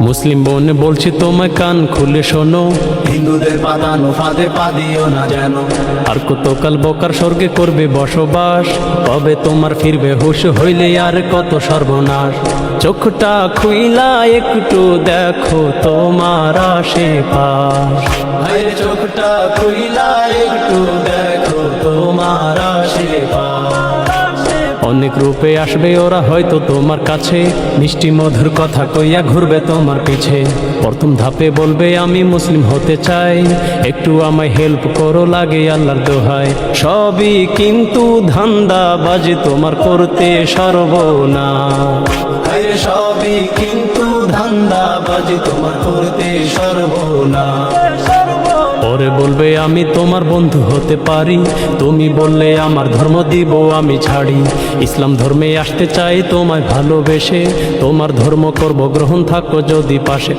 মুসলিম বোন বলছি তোমায় কান খুলে শোনো, হিন্দুদের পাতানো ফাঁদে পা দিও না যেন। আর কতকাল বকার স্বর্গে করবে বসবাস, কবে তোমার ফিরবে হুঁশ হইলে আর কত সর্বনাশ। চোখটা খুইলা একটু দেখো তোমার আশেপাশ, ভাইয়ের চোখটা খুইলা একটু দেখো তোমার আশেপাশ। অনেক রূপে আসবে ওরা হয়তো তোমার কাছে, মিষ্টি মধুর কথা কইয়া ঘুরবে তোমার পিছে। প্রথম ধাপে বলবে আমি মুসলিম হতে চাই, একটু আমায় হেল্প করো লাগে আল্লাহর দোহাই। সবই কিন্তু ধান্দাবাজি তোমার করতে সর্বনাশ। ভাইয়ের সবই কিন্তু ধান্দাবাজি তোমার করতে সর্বনাশ। পরে বলবে আমি তোমার বন্ধু হতে পারি, তুমি বললে আমার ধর্ম দিব আমি ছাড়ি। ইসলাম ধর্মে আসতে চাই তোমায় ভালোবেসে, তোমার ধর্ম করব গ্রহণ থাকো যদি পাশে।